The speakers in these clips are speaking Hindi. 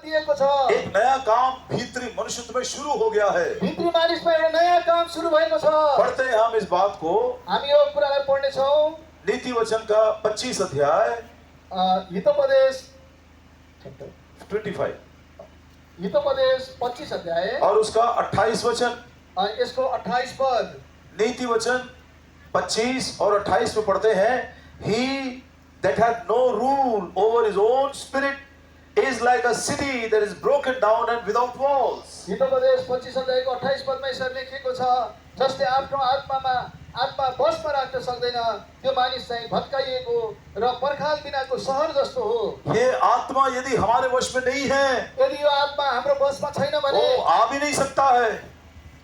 दिएको छ। एक नया काम भीतरी मनुष्यत्व में शुरू हो गया है। भित्री मानिसमा एउटा नयाँ काम सुरु भएको छ। पढ़ते हैं हम इस बात को हामी यो कुरालाई पढ्ने छौं। नीति वचन का 25 अध्याय हितोपदेश 25 हितोपदेश 25 अध्याय और उसका 28 वचन। यसको 28 पद। नीति वचन 25 और 28 में पढ़ते हैं, He that hath no rule over his own spirit is like a city that is broken down and without walls. Hitopadesha 25 अध्यायको 28 पदमा यसरी लेखिएको छ, जसले आफ्नो आत्मा बसमा राख्न सक्दैन त्यो मानिस चाहिँ भत्काइएको र पर्खाल बिनाको शहर जस्तो हो। ये आत्मा यदि हमारे वश में नहीं है, यदि यो आत्मा हाम्रो बसमा छैन भने वो आ भी नहीं सकता है,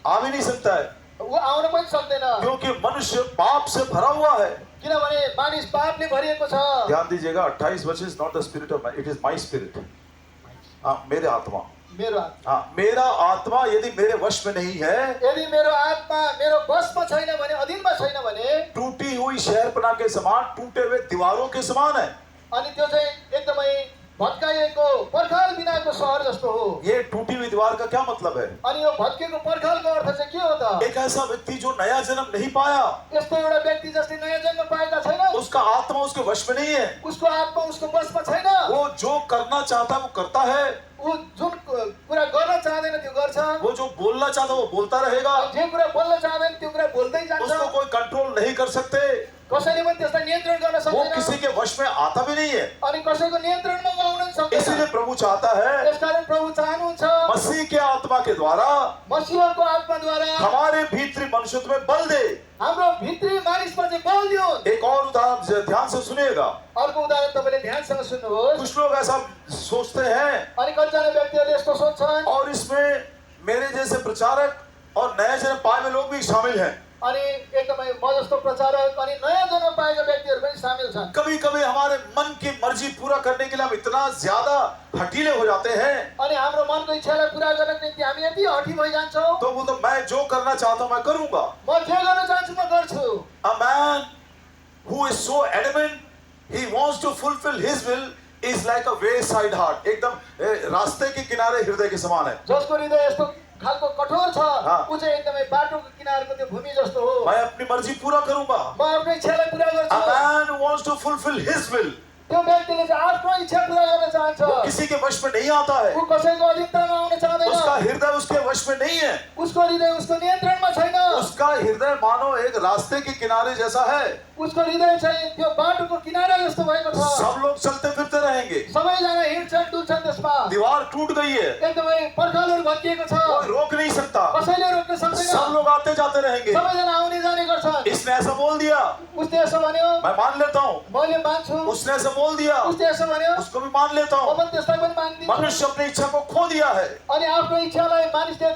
आ भी नहीं सकता है, वो आउन पनि सक्दैन। क्योंकि मनुष्य पाप से भरा हुआ है। किनभने मानिस पापले भरिएको छ। ध्यान दीजिएगा, 28 वचन is not the spirit of man, it is my spirit. मेरे आत्मा, मेरो आत्मा, मेरा आत्मा यदि मेरे वश में नहीं है, यदि मेरो आत्मा मेरो बसमा छैन भने, अधीनमा छैन भने, टूटी हुई शहरपनाह के समान, टूटे हुए दीवारों के समान है। अनि त्यो चाहिँ एकदमै भत्काइएको पर्खाल बिनाको शहर जस्तो हो। ये टूटी हुई दीवार का क्या मतलब है? अनि यो भत्केको पर्खालको अर्थ चाहिँ के हो त? एक ऐसा व्यक्ति जो नया जन्म नहीं पाया, यस्तो एउटा व्यक्ति जसले नयाँ जन्म पाएका छैन, उसका आत्मा उसके वश में नहीं है, उसको आत्मा उसको बसमा छैन। वो जो करना चाहता है वो करता है, ऊ जुन कुरा गर्न चाहदैन त्यो गर्छ, वो जो बोलना चाहता है वो बोलता रहेगा, जे कुरा बोल्न चाहदैन त्यो कुरा बोल्दै जान्छ। उसको कोई कंट्रोल नहीं कर सकते, कसैले पनि त्यसलाई नियन्त्रण गर्न वो सक्दैन, किसी के वश में आता भी नहीं है। अनि कसैको नियन्त्रणमा आउन सक्दैन। इसीलिए प्रभु चाहता है त्यसकारण प्रभु चाहनुहुन्छ मसीह के आत्मा के द्वारा मसीहको आत्माद्वारा हमारे भीतरी मनुष्यत्व में बल दे। हाम्रो भित्री मानिसमा चाहिँ बल दियोस्। एक और उदाहरण ध्यान से सुनिएगा। अर्को उदाहरण तपाईले ध्यानसँग सुन्नुहोस्। कुछ लोग ऐसा सोचते हैं अनि कतिजना व्यक्तिहरूले यस्तो सोच्छन्, और इसमें मेरे जैसे प्रचारक और नए जन्म पाए हुए लोग भी शामिल हैं। अनि एकदमै म जस्तो प्रचारक अनि नयाँ जन्म पाएका व्यक्तिहरू पनि सामेल छन्। कभी कभी हमारे मन की मर्जी पूरा करने के लिए हम इतना ज्यादा हठीले हो जाते हैं, अनि हाम्रो मनको इच्छालाई पूरा गर्नको निम्ति हामी यति हठी भइजान्छौँ। तो वो तो मैं जो करना चाहता हूं मैं करूंगा। म जे गर्न चाहन्छु म गर्छु। A man who is so adamant he wants to fulfill his will is like a wayside heart, एकदम रास्ते के किनारे हृदय के समान है। जसको हृदय यस्तो खालको कठोर छ, हाँ। ऊ चाहिँ एकदमै बाटोको किनारको त्यो भूमि जस्तो हो। मैं अपनी मर्जी पूरा करूंगा। म आफ्नो इच्छालाई पूरा A गर्छु। man who wants to fulfill his will, त्यो व्यक्तिले चाहिँ आफ्नो इच्छा पूरा गर्न चाहन्छ। वो किसी के वश में नहीं आता है, ऊ कसैको अधीनतामा आउन चाहदैन। उसका हृदय उसके वश में नहीं है, उसको हृदय उसको नियन्त्रणमा छैन। उसका हृदय मानो एक रास्ते के किनारे जैसा है। उसको हृदय चाहिँ त्यो बाटोको किनारा जस्तो भएको छ। सब लोग चलते फिरते रहेंगे, सबैजना हिँड्छन् डुल्छन् त्यसमा। दीवार टूट गई है, एकदमै पर्खालहरू भत्किएको छ, कोई रोक नहीं सकता, कसैले रोक्न सक्दैन। सब लोग आते जाते रहेंगे। सबैजना आउने जाने गर्छन्। इसने ऐसा बोल दिया, उसले यसो भन्यो, मैं मान लेता हूँ, मैले मान्छु। उसने ऐसा बोल दिया, उसले यसो भन्यो, उसको भी मान लेता म हूँ। पनि त्यसलाई पनि मानिदिन्छु। मनुष्य अपनी इच्छा को खो दिया है, अनि आफ्नो इच्छालाई मानिसले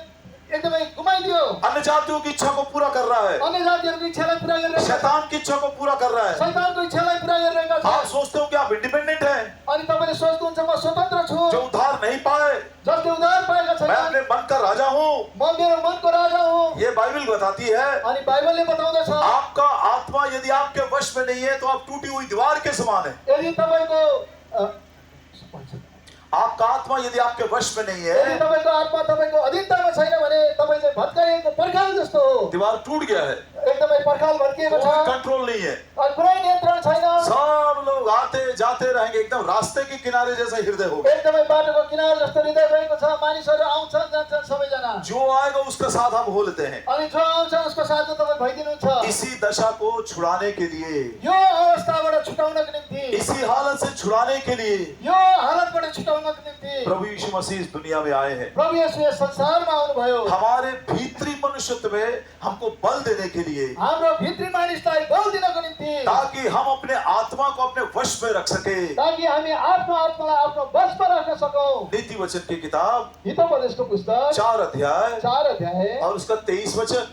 एकदमै गुमाइदियो। अन्य जातियों की इच्छा को पूरा कर रहा है, अन्य जातिहरूको इच्छालाई पूरा गरिरहेका छन्। शैतान की इच्छा को पूरा कर रहा है। शैतानको इच्छालाई पूरा गरिरहेका आप छन्। सोचते हो कि आप इंडिपेंडेंट हैं, अनि तपाईले सोच्नुहुन्छ म स्वतन्त्र छु, जो उधार नहीं पाए, जसले उद्धार पाएका मैं छैनन्, अपने मन का राजा हूँ, म मेरो मनको राजा हुँ। ये बाइबल बताती है। अनि बाइबलले बताउँदछ, आपका आत्मा यदि आपके वश में नहीं है तो आप टूटी हुई दीवार के समान है। यदि तपाईको आपका आत्मा यदि आपके वश में नहीं यदि है, तपाईको आत्मा तपाईको अधीनतामा छैन भने तपाई चाहिँ भत्काइएको पर्खाल जस्तो हो। दीवार टूट गया है, एकदमै पर्खाल भत्किएको छ, कोई कंट्रोल नहीं है, अनि कुनै नियन्त्रण छैन। सब लोग आते जाते रहेंगे, एकदम रास्ते के किनारे जैसा हृदय होगा। एकदमै बाटोको किनार जस्तो हृदय भएको छ, मानिसहरू आउँछन् जान्छन् सबैजना। जो आएगा उसका साथ आप हो लेते हैं। अनि जो आउँछ उसको साथमा तपाईँ भइदिनुहुन्छ। इसी दशा को छुड़ाने के लिए, यो अवस्थाबाट छुटाउनको निम्ति, इसी हालत से छुड़ाने के लिए यो हालतबाट छुटाउनको निम्ति प्रभु यीशु मसीह इस दुनिया में आए हैं। प्रभु येशू यस संसारमा आउनुभयो। हमारे भीतरी मनुष्यत्व में हमको बल देने के लिए, हाम्रो भित्री मानिसलाई बल दिनको निम्ति, ताकि हम अपने आत्मा को अपने वश में रख सके। ताकि हामी आफ्नो आत्मालाई आफ्नो वशमा राख्न सकौं। नीति वचन की किताब हितोपदेशको पुस्तक 4 अध्याय 4 अध्याय और उसका 23 वचन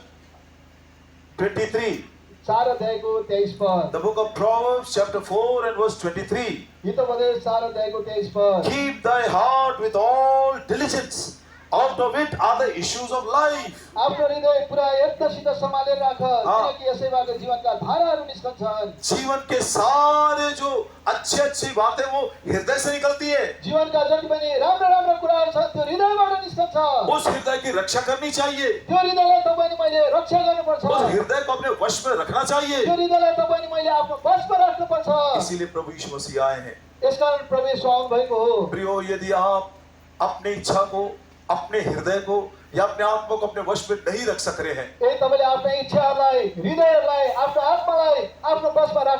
23, 4 अध्यायको 23 पद। the book of Proverbs chapter 4 and verse 23, Hitopadesha 4 अध्यायको 23 पद। keep thy heart with all diligence, out of it are the issues of life. आफ्नो हृदय पुरा यत्नसित सम्हालेर राख, किनकि यसैबाट जीवनका धाराहरू निस्कन्छन्। जीवन के सारे जो अच्छी अच्छी बातें वो हृदय से निकलती है। जीवनका जति पनि राम्रो राम्रो गर्नुपर्छ। उस हृदय की रक्षा करनी चाहिए, त्यो हृदयलाई तपाईँले मैले रक्षा गर्नुपर्छ। उस हृदय को अपने वश में रखना चाहिए। त्यो हृदयलाई तपाईँले मैले आफ्नो वशमा राख्नुपर्छ। इसीलिए प्रभु यीशु मसीह आए हैं। यसकारण प्रभु येशू आउनु भएको हो। प्रियो, यदि आप अपनी इच्छा को, अपने हृदय को या अपने आत्मा को अपने वश में नहीं रख सक रहे हैं, यदि तपाईँले आफ्ना इच्छाहरूलाई, हृदयहरूलाई, आफ्नो आत्मालाई आफ्नो वशमा